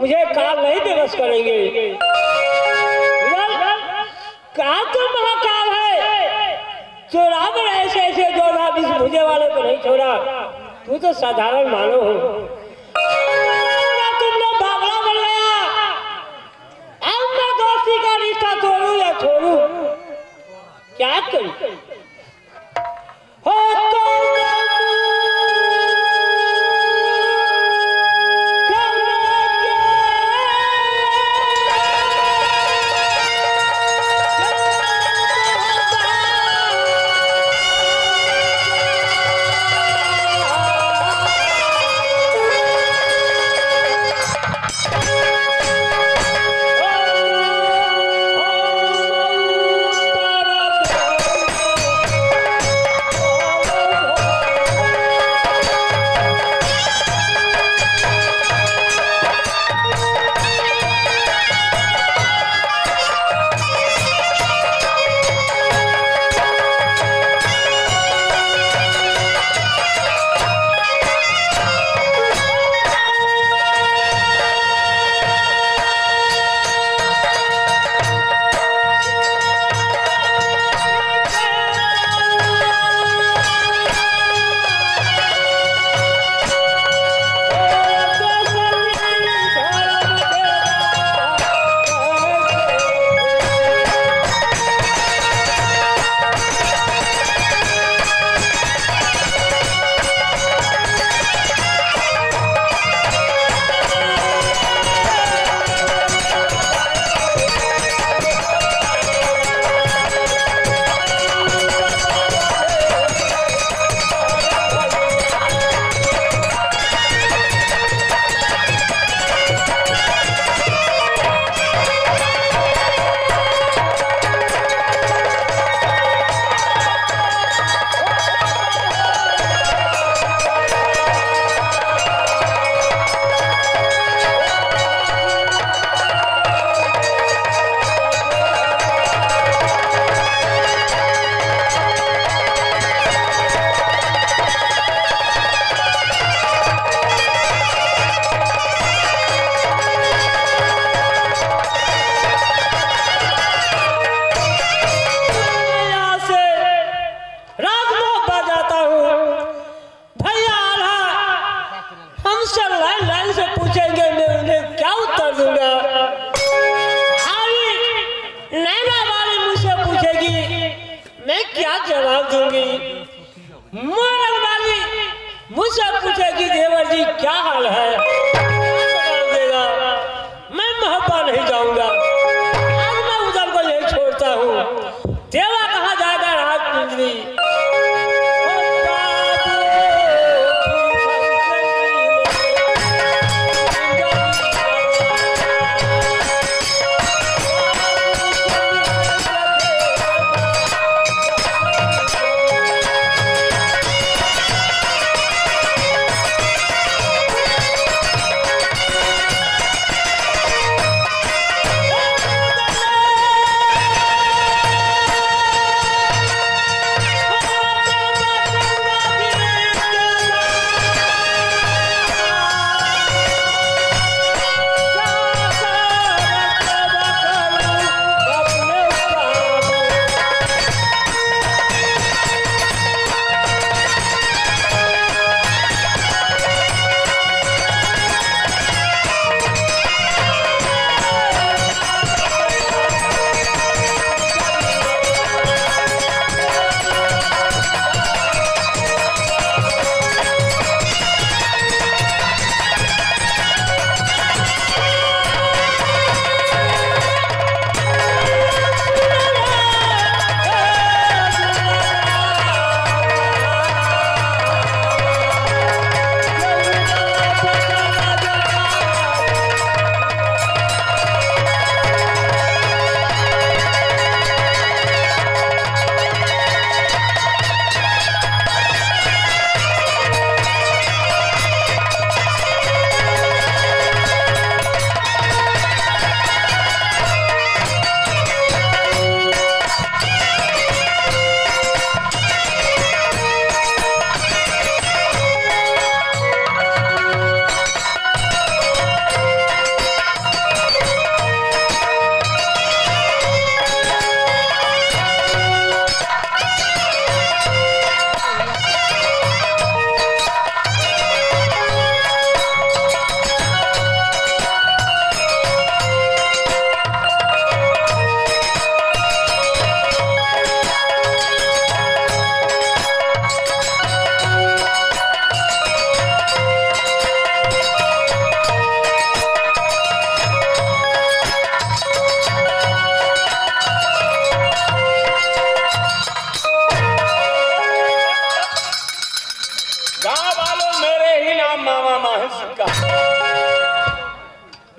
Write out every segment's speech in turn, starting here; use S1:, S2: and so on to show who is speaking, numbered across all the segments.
S1: मुझे काल नहीं बेबस करेंगे। काल तो महाकाल है, चोरा में ऐसे ऐसे जोड़ा इस भुजे वाले को नहीं छोड़ा। तू तो साधारण मानो हो, तुमने भागला बन गया। अब मैं दोस्ती का रिश्ता तोड़ू या छोड़ू, क्या करूं? हो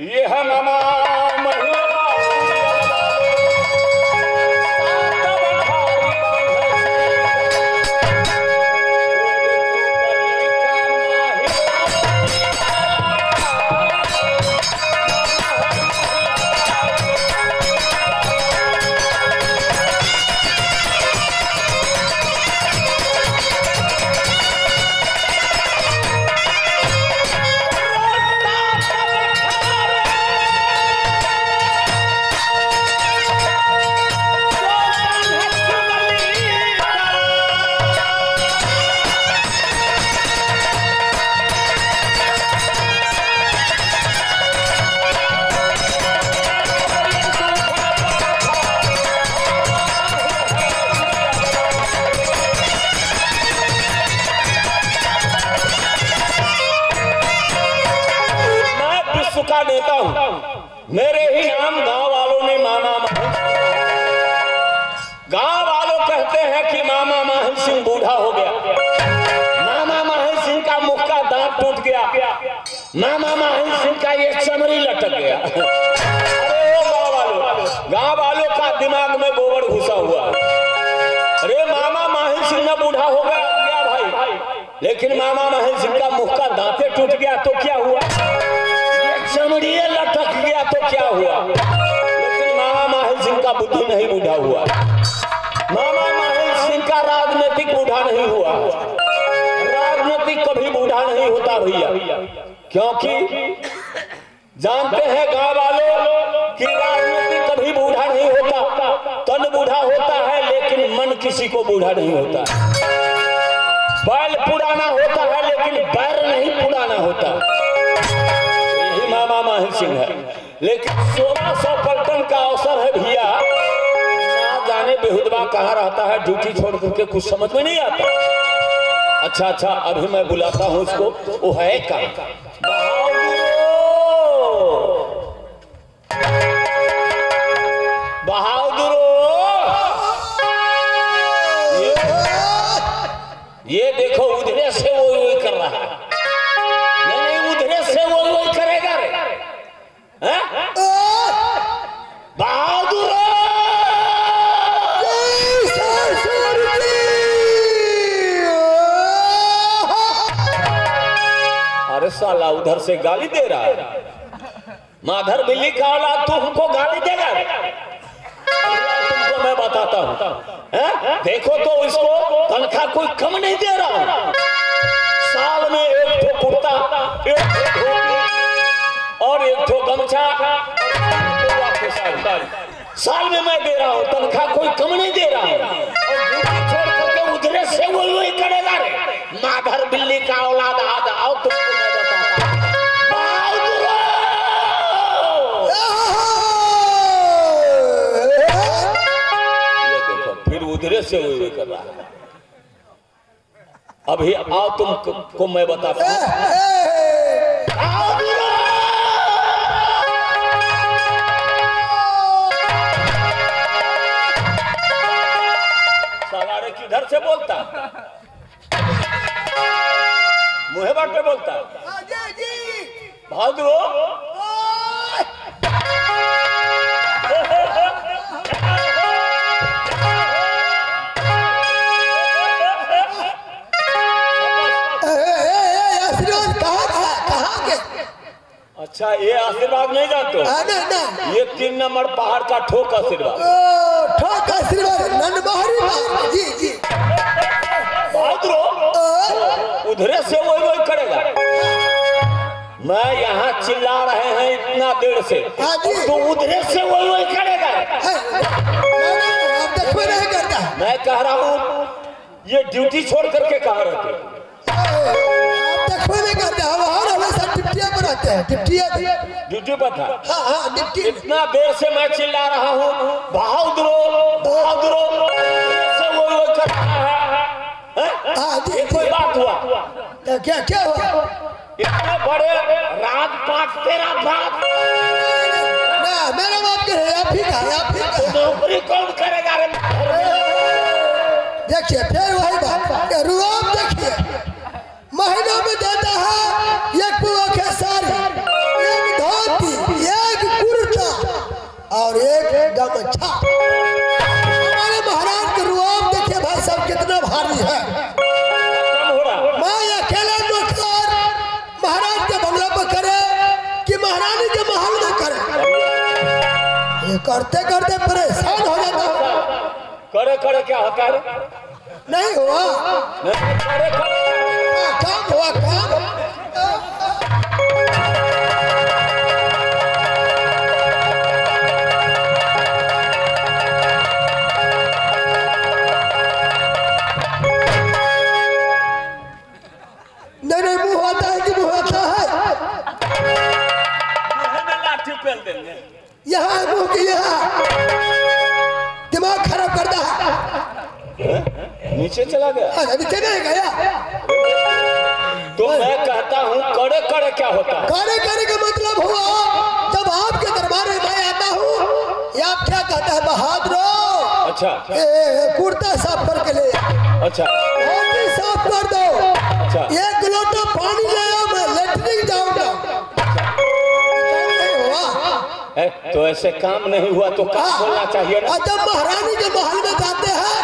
S2: ये है मामा का देता हूं। मेरे ही नाम गांव वालों ने मामा गांव वालों कहते हैं कि मामा माहिल सिंह बूढ़ा हो गया, मामा माहिल सिंह का मुख का दांत टूट गया, मामा माहिल सिंह का ये चमड़ी लटक गया। अरे ओ गांव वालों का दिमाग में गोबर घुसा हुआ। अरे मामा माहिल सिंह ना बूढ़ा हो गया भाई, लेकिन मामा माहिल सिंह का मुख का दांते टूट गया तो क्या हुआ, चमड़ी लटक गया तो क्या हुआ, लेकिन मामा माहिल सिंह का बुद्धि नहीं बूढ़ा हुआ, मामा माहिल सिंह का राजनीतिक बूढ़ा नहीं हुआ। राजनीतिक कभी बूढ़ा नहीं होता भैया, क्योंकि जानते हैं गांव वालों कि राजनीतिक कभी बूढ़ा नहीं होता। तन बूढ़ा होता है लेकिन मन किसी को बूढ़ा नहीं होता। बैल पुराना होता है लेकिन बैर नहीं पुराना होता। मामा माहिल सिंह है, लेकिन 1600 पलटन का अवसर है भैया, ना जाने बेहुदवा कहाँ रहता है, ड्यूटी छोड़ करके कुछ समझ में नहीं आता। अच्छा अभी मैं बुलाता हूँ उसको, वो है का बहादुर, ये देखो उधरे से वो कर रहा है, नहीं उधरे से वो करेगा रे, बहादुर अरे साला उधर से गाली दे रहा है, माधर बिल्ली का औलाद तू हमको गाली देगा। तुमको मैं बताता हूँ, देखो तो इसको तनख्वाह कोई कम नहीं दे रहा हूँ। साल में एक ठो कुर्ता, एक ठो धोती और एक ठो गमछा साल में मैं दे रहा हूँ, तनख्वाह कोई कम नहीं दे रहा हूँ। छोड़ करके उधरे से वही करेगा रे, माधर बिल्ली का औलाद। आज आओ तुमको मैं बताता हूँ, फिर उधरे से वही कर रहा है। अभी आओ तुमको मैं बताता हूँ। सालारे किधर से बोलता, मुहे बाट पे बोलता बहादुर। अच्छा ये आशीर्वाद नहीं जानते हो? ये 3 नंबर पहाड़ का ठोक आशीर्वाद।
S3: ठोक आशीर्वाद जी
S2: उधरे से वही करेगा। मैं यहाँ चिल्ला रहे हैं इतना देर से, तो उधरे से वही करेगा। मैं कह रहा हूँ ये ड्यूटी छोड़ करके कहाँ रहते? ड्यूटी पर था। इतना देर से मैं चिल्ला रहा हूँ बहादुरो बहादुरो, से वो कर रहा है। कोई बात हुआ
S3: तो क्या हुआ?
S2: इतने बड़े राजपाट तेरा बाप
S3: ना, मेरा बाप करे, आप ही का
S2: नौकरी कौन करेगा रे?
S3: देखिए फिर वही बात, रुआब देखिए महीनों में देता है एक पुआ के सारी, एक धोती, और एक गमछा। हमारे महाराज के रुआब देखिए भाई साहब कितना भारी है। मैं अकेला नौकर महाराज के बंगला पर करे कि महारानी के महल में करे, ये करते करते परेशान हो जाता हूँ।
S2: करे करे क्या होता है?
S3: नहीं हुआ,
S2: नहीं करे करे
S3: काम हुआ काम। नहीं मुंह आता है कि मुंह आता है?
S2: लाठी पेल देंगे
S3: यहाँ मुंह की यहाँ दिमाग खराब करता है।
S2: नीचे चला गया,
S3: नीचे नहीं गया।
S2: तो मैं कहता हूँ करे करे क्या होता है?
S3: करे करे का मतलब हुआ जब आपके दरबार में मैं आता हूँ या आप क्या कहता है बहादुर,
S2: अच्छा
S3: कुर्ता साफ करके ले,
S2: अच्छा
S3: साफ कर दो,
S2: अच्छा
S3: एक लोटा पानी ले आओ, मैं लेटरिन जाऊंगा। नहीं हुआ
S2: तो ऐसे काम नहीं हुआ तो काम बोलना चाहिए ना।
S3: जब महारानी के महल में जाते हैं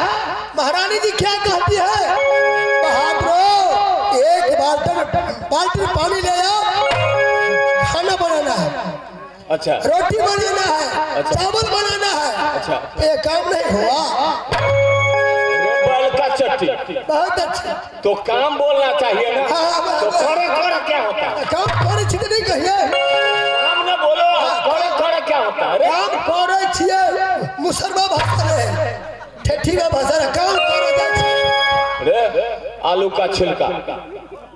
S3: महारानी जी क्या कहती है, बहादुर एक बाल्टी पानी ले आओ, खाना बनाना है,
S2: अच्छा
S3: रोटी बनाना है,
S2: अच्छा।
S3: चावल बनाना है,
S2: अच्छा
S3: ये काम नहीं हुआ।
S2: बैल का चट्टी
S3: बहुत अच्छा,
S2: तो काम बोलना चाहिए ना।
S3: हाँ,
S2: तो करे करे क्या होता है?
S3: काम करे छिए नहीं कहिए,
S2: काम ना बोलो, करे करे क्या होता है?
S3: काम करे छिए मुसलमान भाषा में, ठेठी में भाषा में काम करे जाए।
S2: रे आलू का छिलका,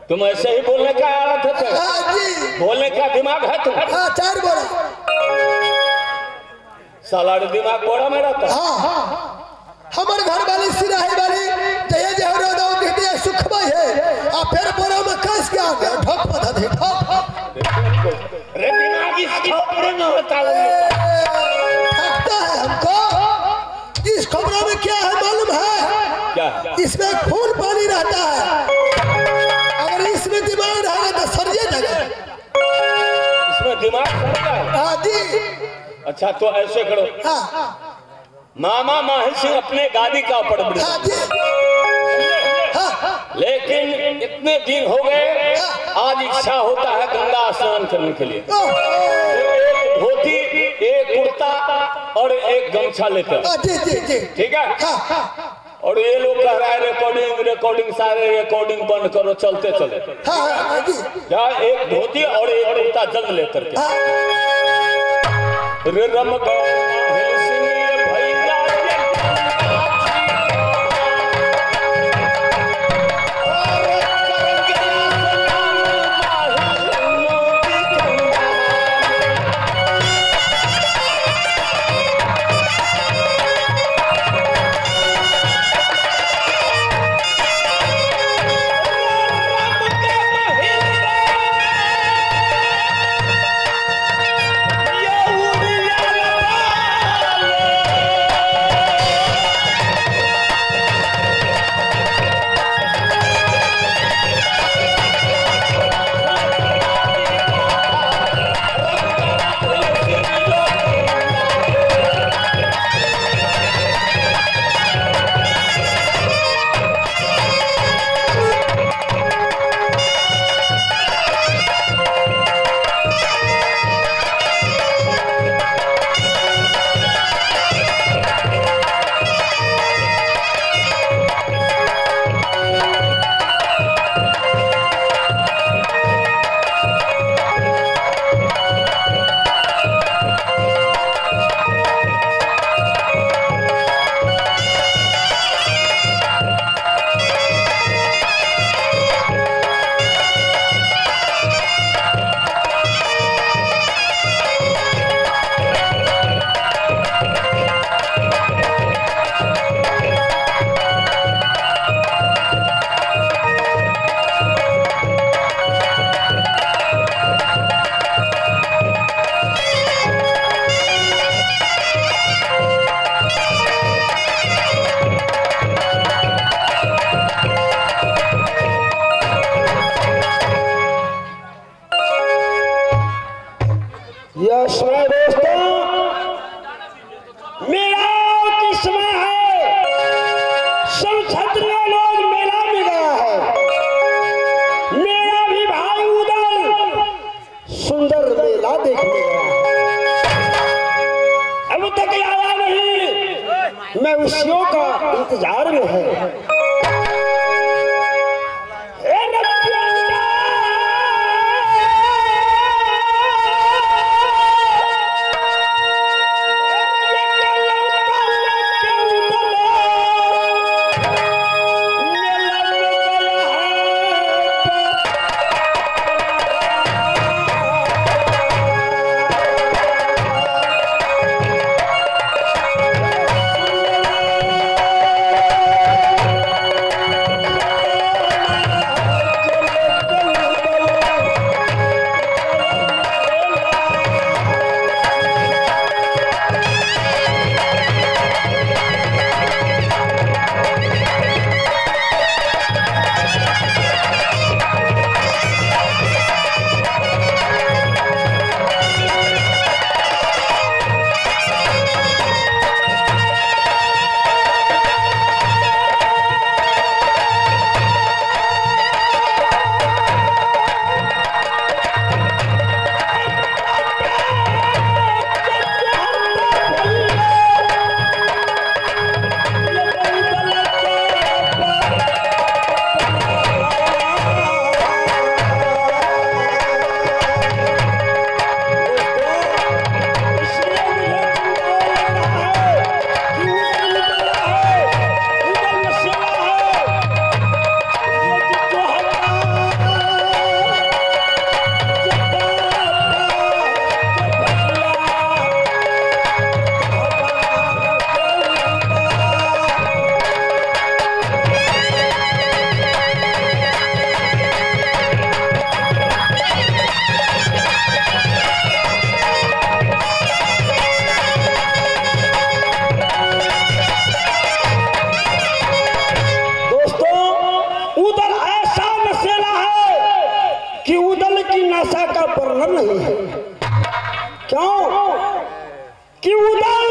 S2: तुम ऐसे ही बोलने का आदत है?
S3: हाँ जी,
S2: बोलने का दिमाग है तुम?
S3: हाँ चार बोला,
S2: साला दिमाग बोरा में रहता है।
S3: हाँ हमारे घर वाली सिराही वाली जय जय रोदा कहती है सुखमय है, और फिर बोरा में कस के आ गया ठोक पता दे ठोक।
S2: रे दिमाग इस खोपड़े में होता है,
S3: थकता है हमको। इस खोपड़ा में क्या है मालूम है?
S2: क्या?
S3: इसमें खून पानी रहता है, अगर इसमें दिमाग रहेगा तो सरिया जगह।
S2: इसमें दिमाग रहता है?
S3: हाँ जी।
S2: अच्छा तो ऐसे करो,
S3: हाँ
S2: मामा माहिर सिंह अपने गादी का ऊपर बढ़े,
S3: हाँ जी, हाँ
S2: लेकिन इतने दिन हो गए, आज इच्छा होता है गंगा स्नान करने के लिए, तो एक धोती एक कुर्ता और एक गमछा लेते हैं,
S3: जी जी जी,
S2: ठीक है?
S3: हाँ हाँ
S2: और ये लोग कह रहा है रिकॉर्डिंग सारे रिकॉर्डिंग बंद करो, चलते चले।
S3: हाँ जी,
S2: क्या एक धोती और एक कुर्ता जल्द लेकर के रे रम
S1: मेला के समय है, सब क्षत्रिय लोग मेला में गया है। मेरा भी भाई उधर सुंदर मेला देखने गया, अब तक आया नहीं, मैं उसियों का इंतजार में है। नहीं है। क्यों कि उधर